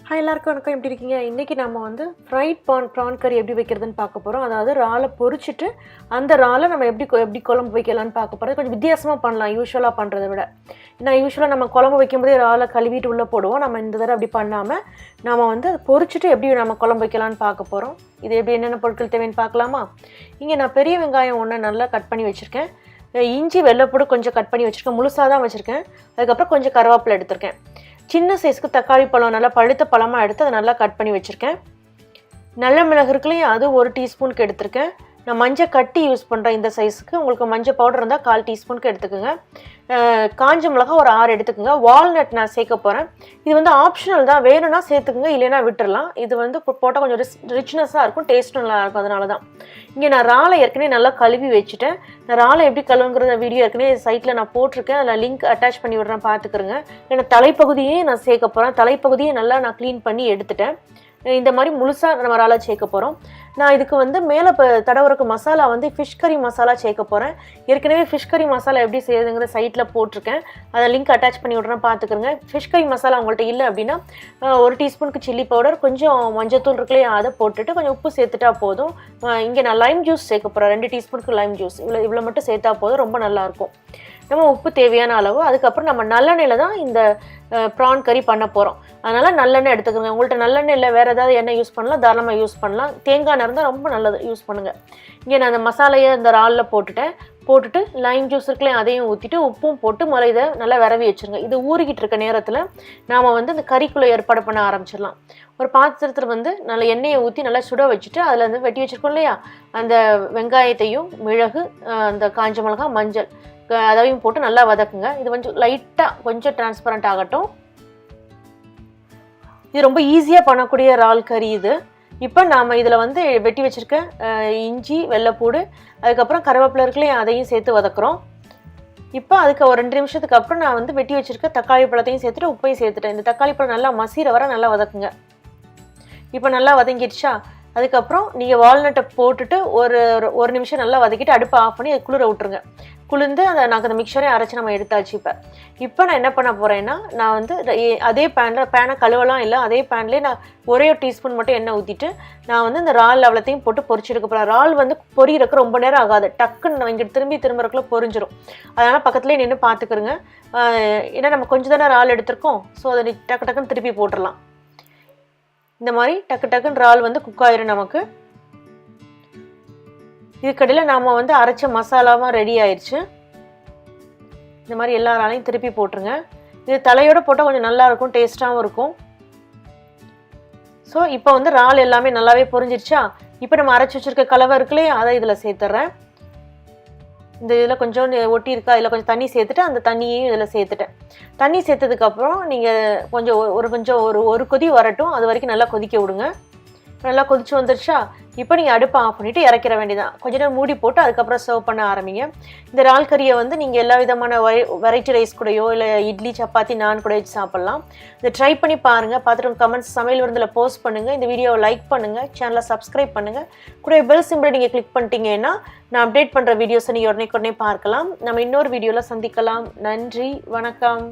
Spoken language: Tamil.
ஹாய் எல்லாருக்கும் வணக்கம். எப்படி இருக்கீங்க? இன்றைக்கி நம்ம வந்து ஃப்ரைட் ப்ரான் கறி எப்படி வைக்கிறதுன்னு பார்க்க போகிறோம். அதாவது இறாலை பொரிச்சிட்டு அந்த இறாலை நம்ம எப்படி குழம்பு வைக்கலான்னு பார்க்க போகிறோம். கொஞ்சம் வித்தியாசமாக பண்ணலாம் யூஸ்வலாக பண்ணுறதை விட. நான் யூஸ்வலாக நம்ம குழம்பு வைக்கும்போதே இறாலை கழுவிட்டு உள்ளே போடுவோம். நம்ம இந்த தடவை அப்படி பண்ணாமல் நம்ம வந்து பொரிச்சிட்டு எப்படி நம்ம குழம்பு வைக்கலான்னு பார்க்க போகிறோம். இது எப்படி என்னென்ன பொருட்கள் தேவைன்னு பார்க்கலாமா? இங்கே நான் பெரிய வெங்காயம் ஒன்று நல்லா கட் பண்ணி வச்சுருக்கேன். இஞ்சி வெள்ளைப்பூடு கொஞ்சம் கட் பண்ணி வச்சுருக்கேன், முழுசாக தான் வச்சுருக்கேன். அதுக்கப்புறம் கொஞ்சம் கருவேப்பிலை எடுத்திருக்கேன். சின்ன சைஸ்க்கு தக்காளி பழம் நல்லா பழுத்த பழமாக எடுத்து அதை நல்லா கட் பண்ணி வச்சுருக்கேன். நல்ல மிளகு இருக்குல்லையும் அது 1 டீஸ்பூனுக்கு எடுத்திருக்கேன். நான் மஞ்சள் கட்டி யூஸ் பண்ணுறேன் இந்த சைஸுக்கு. உங்களுக்கு மஞ்சள் பவுடர் இருந்தால் 1/4 டீஸ்பூனுக்கு எடுத்துக்கோங்க. காஞ்ச மிளகா ஒரு 6 எடுத்துக்கோங்க. வால்நட் நான் சேர்க்க போகிறேன். இது வந்து ஆப்ஷனல் தான், வேணும்னா சேர்த்துக்குங்க, இல்லைன்னா விட்டுடலாம். இது வந்து போட்டால் கொஞ்சம் ரிச்னஸாக இருக்கும், டேஸ்ட்டும் நல்லா இருக்கும். அதனால தான் இங்கே நான் இறாலை ஏற்கனவே நல்லா கழுவி வச்சுட்டேன். நான் இறாலை எப்படி கழுவுங்கிற வீடியோ ஏற்கனவே சைட்டில் நான் போட்டிருக்கேன். அதில் லிங்க் அட்டாச் பண்ணி விடுறேன், பார்த்துக்கிறேங்க. ஏன்னா தலைப்பகுதியே நான் சேர்க்க போகிறேன். தலைப்பகுதியை நல்லா நான் க்ளீன் பண்ணி எடுத்துட்டேன். இந்த மாதிரி முழுசாக நம்ம இறாலை சேர்க்க போகிறோம். நான் இதுக்கு வந்து மேலே இப்போ தடவுறக்கு மசாலா வந்து ஃபிஷ் கறி மசாலா சேர்க்க போகிறேன். ஏற்கனவே ஃபிஷ் கறி மசாலா எப்படி செய்யுதுங்கிற சைட்டில் போட்டிருக்கேன். அதை லிங்க் அட்டாச் பண்ணி விட்றேன், பார்த்துக்கிறேங்க. ஃபிஷ் கறி மசாலா உங்கள்கிட்ட இல்லை அப்படின்னா 1 டீஸ்பூனுக்கு சில்லி பவுடர், கொஞ்சம் மஞ்சத்தூள் இருக்குல்லையே அதை போட்டுட்டு கொஞ்சம் உப்பு சேர்த்துட்டா போதும். இங்கே நான் லைம் ஜூஸ் சேர்க்க போகிறேன். 2 டீஸ்பூனுக்கு லைம் ஜூஸ். இவ்வளோ மட்டும் சேர்த்தா போதும், ரொம்ப நல்லாயிருக்கும். நம்ம உப்பு தேவையான அளவு. அதுக்கப்புறம் நம்ம நல்லெண்ணெயில் தான் இந்த ப்ரான் கறி பண்ண போகிறோம். அதனால் நல்லெண்ணெய் எடுத்துக்கோங்க. உங்கள்கிட்ட நல்லெண்ணெய் இல்லை வேறு ஏதாவது எண்ணெய் யூஸ் பண்ணலாம், தாராளமாக யூஸ் பண்ணலாம். தேங்காய் எண்ணெய் இருந்தால் ரொம்ப நல்லது, யூஸ் பண்ணுங்கள். இங்கே நான் அந்த மசாலையை இந்த இறாலில் போட்டுட்டு லைம் ஜூஸ் இருக்குல்லையே அதையும் ஊற்றிட்டு உப்பும் போட்டு முதல்ல இதை நல்லா விரவி வச்சுருங்க. இது ஊறிக்கிட்டு இருக்க நேரத்தில் நாம் வந்து இந்த கறிக்குள்ளே ஏற்பாடு பண்ண ஆரம்பிச்சிடலாம். ஒரு பாத்திரத்தில் வந்து நல்லா எண்ணெயை ஊற்றி நல்லா சுட வச்சுட்டு அதில் வந்து வெட்டி வச்சுருக்கோம் இல்லையா, அந்த வெங்காயத்தையும் மிளகு, அந்த காஞ்ச மிளகாய், மஞ்சள் அதையும் போட்டு நல்லா வதக்குங்க. இது கொஞ்சம் லைட்டாக கொஞ்சம் டிரான்ஸ்பரண்ட் ஆகட்டும். இது ரொம்ப ஈஸியாக பண்ணக்கூடிய இறால் கறி இது. இப்போ நாம் இதில் வந்து வெட்டி வச்சுருக்க இஞ்சி வெள்ளைப்பூடு, அதுக்கப்புறம் கருவேப்பிலை இருக்குல்லையே அதையும் சேர்த்து வதக்குறோம். இப்போ அதுக்கு ஒரு 2 நிமிஷத்துக்கு அப்புறம் நான் வந்து வெட்டி வச்சுருக்க தக்காளி பழத்தையும் சேர்த்துட்டு உப்பையும் சேர்த்துட்டேன். இந்த தக்காளி பழம் நல்லா மசிற வர நல்லா வதக்குங்க. இப்போ நல்லா வதங்கிடுச்சா, அதுக்கப்புறம் நீங்கள் வால்நட்டை போட்டுட்டு ஒரு நிமிஷம் நல்லா வதக்கிட்டு அடுப்பை ஆஃப் பண்ணி அதை குளிர விட்டுருங்க. குளிர்ந்து நாங்கள் அந்த மிக்சரை அரைச்சி நம்ம எடுத்தாச்சு. இப்போ நான் என்ன பண்ண போகிறேன்னா, நான் வந்து அதே பேனை கழுவலாம் இல்லை, அதே பேன்லேயே நான் ஒரே 1 டீஸ்பூன் மட்டும் எண்ணெய் ஊற்றிட்டு நான் வந்து இந்த இறால் அவ்வளோத்தையும் போட்டு பொரிச்சு எடுக்க போகிறேன். இறால் வந்து பொரியிறக்கு ரொம்ப நேரம் ஆகாது, டக்குன்னு இங்கே திரும்புறக்குள்ள பொரிஞ்சிடும். அதனால் பக்கத்துலேயே நின்று பார்த்துக்கிறோங்க. ஏன்னா நம்ம கொஞ்சம் தானே இறால் எடுத்திருக்கோம், ஸோ அதை டக்குன்னு திருப்பி போட்டுடலாம். இந்த மாதிரி டக்குன்னு இறால் வந்து குக் ஆயிரும் நமக்கு. இதுக்கடையில் நாம் வந்து அரைச்ச மசாலாவும் ரெடி ஆயிடுச்சு. இந்த மாதிரி எல்லா இறாலையும் திருப்பி போட்டுருங்க. இது தலையோடு போட்டால் கொஞ்சம் நல்லாயிருக்கும், டேஸ்ட்டாகவும் இருக்கும். ஸோ இப்போ வந்து இறால் எல்லாமே நல்லாவே பொரிஞ்சிருச்சா, இப்போ நம்ம அரைச்சி வச்சுருக்க கலவை இருக்குல்லையே அதை இதில் சேர்த்துட்றேன். இந்த இதில் கொஞ்சம் ஒட்டி இருக்கா, இதில் கொஞ்சம் தண்ணி சேர்த்துட்டு அந்த தண்ணியையும் இதில் சேர்த்துட்டேன். தண்ணி சேர்த்ததுக்கப்புறம் நீங்கள் ஒரு கொதி வரட்டும், அது வரைக்கும் நல்லா கொதிக்க விடுங்க. நல்லா கொதிச்சு வந்துருச்சா, இப்போ நீங்கள் அடுப்பை ஆஃப் பண்ணிவிட்டு இறக்கிற வேண்டியதான். கொஞ்ச நேரம் மூடி போட்டு அதுக்கப்புறம் சர்வ் பண்ண ஆரம்பிங்க. இந்த இறால் கறியை வந்து நீங்கள் எல்லா விதமான வெரைட்டி ரைஸ் கூடயோ இல்லை இட்லி சப்பாத்தி நான் கூட வச்சு சாப்பிட்லாம். இதை ட்ரை பண்ணி பாருங்கள். பார்த்துட்டு கமெண்ட்ஸ் சமையல் விருந்தில் போஸ்ட் பண்ணுங்கள். இந்த வீடியோவை லைக் பண்ணுங்கள், சேனலை சப்ஸ்கிரைப் பண்ணுங்கள். கூட பெல் சிம்பிளை நீங்கள் கிளிக் பண்ணிட்டீங்கன்னா நான் அப்டேட் பண்ணுற வீடியோஸை நீங்கள் உடனே பார்க்கலாம். நம்ம இன்னொரு வீடியோவில் சந்திக்கலாம். நன்றி, வணக்கம்.